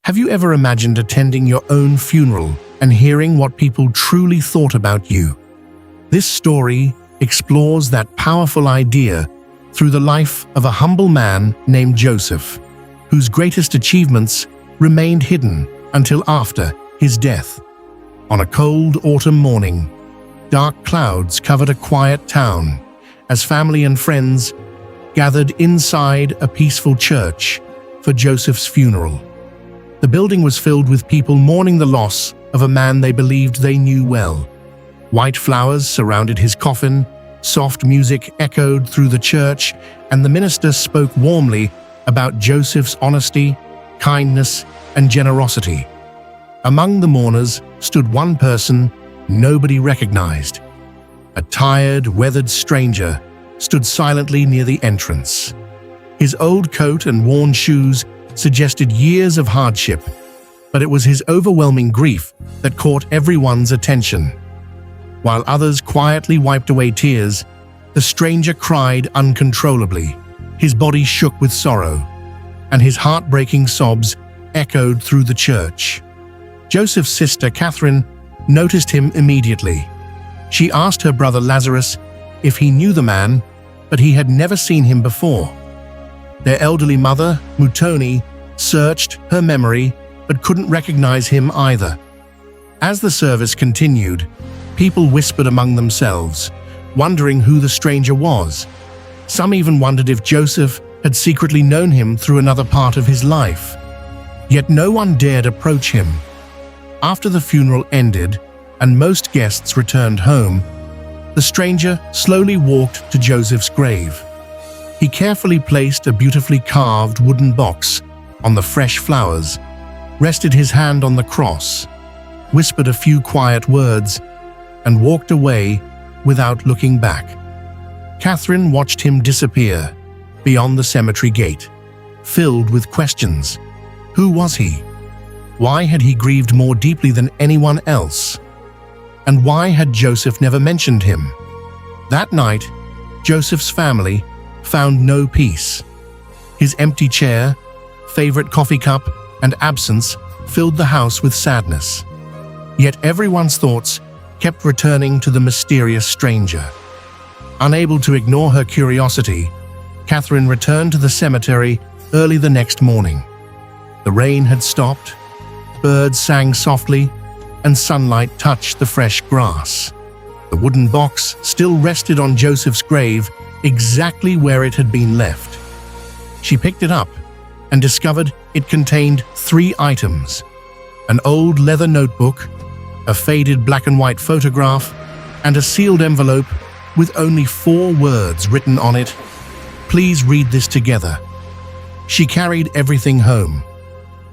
Have you ever imagined attending your own funeral and hearing what people truly thought about you? This story explores that powerful idea through the life of a humble man named Joseph, whose greatest achievements remained hidden until after his death. On a cold autumn morning, dark clouds covered a quiet town as family and friends gathered inside a peaceful church for Joseph's funeral. The building was filled with people mourning the loss of a man they believed they knew well. White flowers surrounded his coffin, soft music echoed through the church, and the minister spoke warmly about Joseph's honesty, kindness, and generosity. Among the mourners stood one person nobody recognized. A tired, weathered stranger stood silently near the entrance. His old coat and worn shoes suggested years of hardship, but it was his overwhelming grief that caught everyone's attention. While others quietly wiped away tears, the stranger cried uncontrollably. His body shook with sorrow, and his heartbreaking sobs echoed through the church. Joseph's sister, Catherine, noticed him immediately. She asked her brother Lazarus if he knew the man, but he had never seen him before. Their elderly mother, Mutoni, searched her memory but couldn't recognize him either. As the service continued, people whispered among themselves, wondering who the stranger was. Some even wondered if Joseph had secretly known him through another part of his life. Yet no one dared approach him. After the funeral ended and most guests returned home, the stranger slowly walked to Joseph's grave. He carefully placed a beautifully carved wooden box on the fresh flowers, rested his hand on the cross, whispered a few quiet words, and walked away without looking back. Catherine watched him disappear beyond the cemetery gate, filled with questions. Who was he? Why had he grieved more deeply than anyone else? And why had Joseph never mentioned him? That night, Joseph's family found no peace. His empty chair, favorite coffee cup, and absence filled the house with sadness. Yet everyone's thoughts kept returning to the mysterious stranger. Unable to ignore her curiosity, Catherine returned to the cemetery early the next morning. The rain had stopped, birds sang softly, and sunlight touched the fresh grass. The wooden box still rested on Joseph's grave, exactly where it had been left. She picked it up and discovered it contained 3 items: an old leather notebook, a faded black and white photograph, and a sealed envelope with only 4 words written on it: "Please read this together." She carried everything home,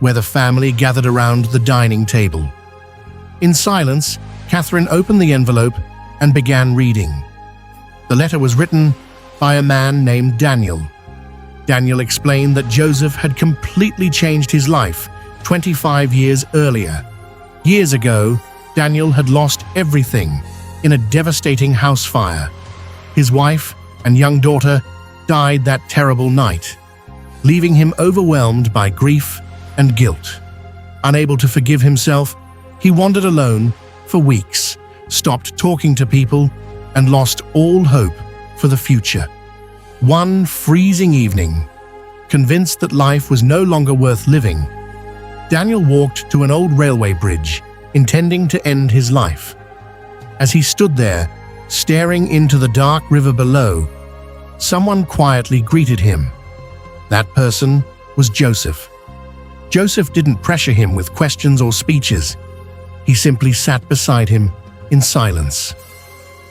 where the family gathered around the dining table. In silence, Catherine opened the envelope and began reading. The letter was written by a man named Daniel. Daniel explained that Joseph had completely changed his life 25 years earlier. Years ago, Daniel had lost everything in a devastating house fire. His wife and young daughter died that terrible night, leaving him overwhelmed by grief and guilt. Unable to forgive himself, he wandered alone for weeks, stopped talking to people, and lost all hope for the future. One freezing evening, convinced that life was no longer worth living, Daniel walked to an old railway bridge, intending to end his life. As he stood there, staring into the dark river below, someone quietly greeted him. That person was Joseph. Joseph didn't pressure him with questions or speeches. He simply sat beside him in silence.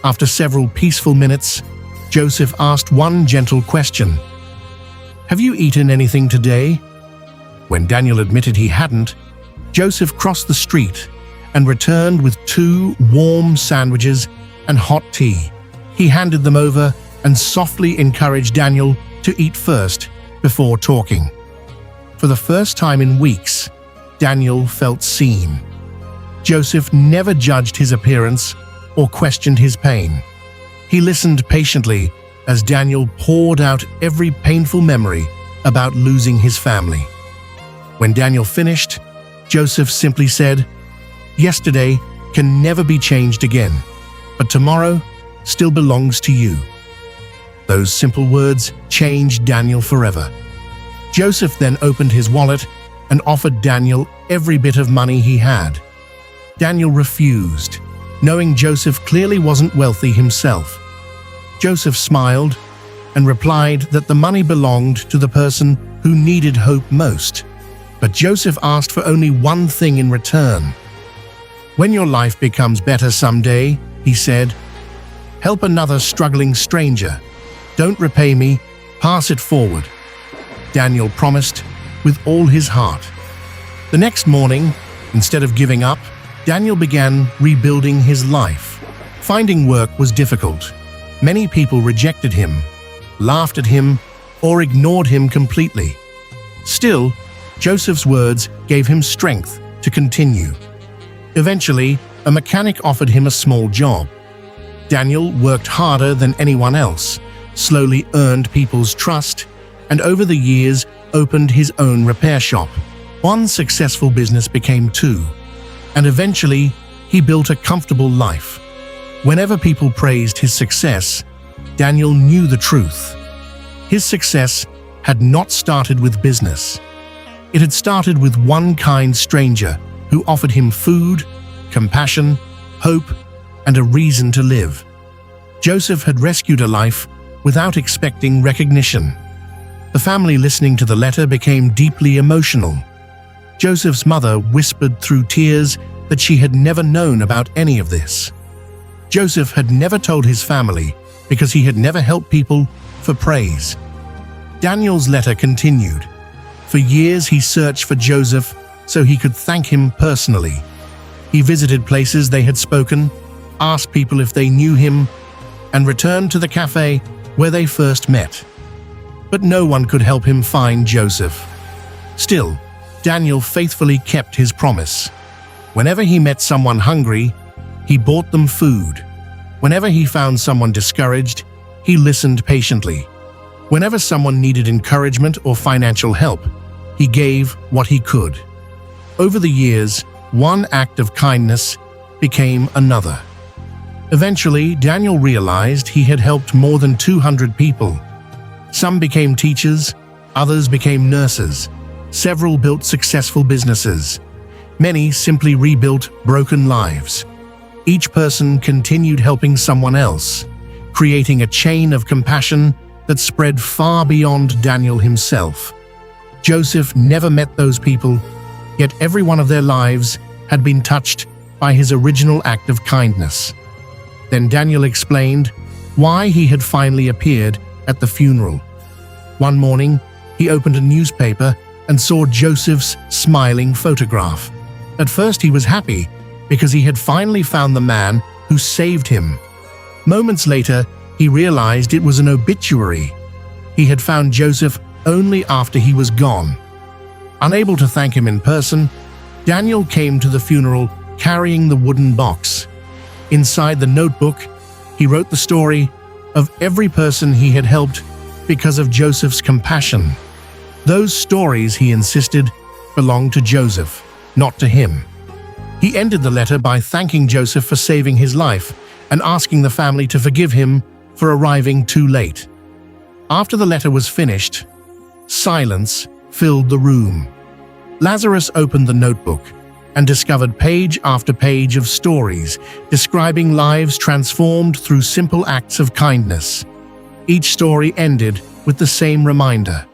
After several peaceful minutes, Joseph asked one gentle question: "Have you eaten anything today?" When Daniel admitted he hadn't, Joseph crossed the street and returned with 2 warm sandwiches and hot tea. He handed them over and softly encouraged Daniel to eat first before talking. For the first time in weeks, Daniel felt seen. Joseph never judged his appearance or questioned his pain. He listened patiently as Daniel poured out every painful memory about losing his family. When Daniel finished, Joseph simply said, "Yesterday can never be changed again, but tomorrow still belongs to you." Those simple words changed Daniel forever. Joseph then opened his wallet and offered Daniel every bit of money he had. Daniel refused, knowing Joseph clearly wasn't wealthy himself. Joseph smiled and replied that the money belonged to the person who needed hope most. But Joseph asked for only one thing in return. "When your life becomes better someday," he said, "help another struggling stranger. Don't repay me, pass it forward." Daniel promised with all his heart. The next morning, instead of giving up, Daniel began rebuilding his life. Finding work was difficult. Many people rejected him, laughed at him, or ignored him completely. Still, Joseph's words gave him strength to continue. Eventually, a mechanic offered him a small job. Daniel worked harder than anyone else, slowly earned people's trust, and over the years opened his own repair shop. One successful business became two, and eventually he built a comfortable life. Whenever people praised his success, Daniel knew the truth. His success had not started with business. It had started with one kind stranger who offered him food, compassion, hope, and a reason to live. Joseph had rescued a life without expecting recognition. The family listening to the letter became deeply emotional. Joseph's mother whispered through tears that she had never known about any of this. Joseph had never told his family because he had never helped people for praise. Daniel's letter continued. For years he searched for Joseph so he could thank him personally. He visited places they had spoken, asked people if they knew him, and returned to the cafe where they first met. But no one could help him find Joseph. Still, Daniel faithfully kept his promise. Whenever he met someone hungry, he bought them food. Whenever he found someone discouraged, he listened patiently. Whenever someone needed encouragement or financial help, he gave what he could. Over the years, one act of kindness became another. Eventually, Daniel realized he had helped more than 200 people. Some became teachers, others became nurses. Several built successful businesses. Many simply rebuilt broken lives. Each person continued helping someone else, creating a chain of compassion that spread far beyond Daniel himself. Joseph never met those people, yet every one of their lives had been touched by his original act of kindness. Then Daniel explained why he had finally appeared at the funeral. One morning, he opened a newspaper and saw Joseph's smiling photograph. At first he was happy because he had finally found the man who saved him. Moments later, he realized it was an obituary. He had found Joseph only after he was gone. Unable to thank him in person, Daniel came to the funeral carrying the wooden box. Inside the notebook, he wrote the story of every person he had helped because of Joseph's compassion. Those stories, he insisted, belonged to Joseph, not to him. He ended the letter by thanking Joseph for saving his life and asking the family to forgive him for arriving too late. After the letter was finished, silence filled the room. Lazarus opened the notebook and discovered page after page of stories describing lives transformed through simple acts of kindness. Each story ended with the same reminder: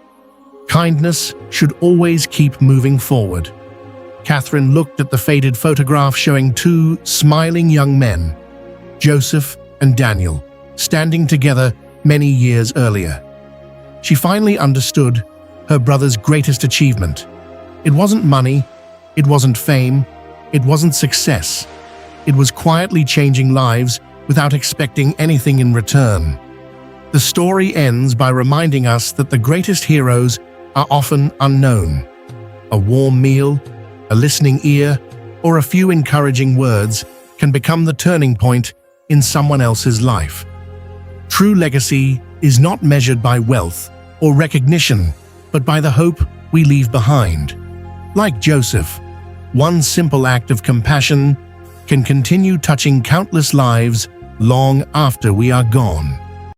kindness should always keep moving forward. Catherine looked at the faded photograph showing two smiling young men, Joseph and Daniel, standing together many years earlier. She finally understood her brother's greatest achievement. It wasn't money, it wasn't fame, it wasn't success. It was quietly changing lives without expecting anything in return. The story ends by reminding us that the greatest heroes are often unknown. A warm meal, a listening ear, or a few encouraging words can become the turning point in someone else's life. True legacy is not measured by wealth or recognition, but by the hope we leave behind. Like Joseph, one simple act of compassion can continue touching countless lives long after we are gone.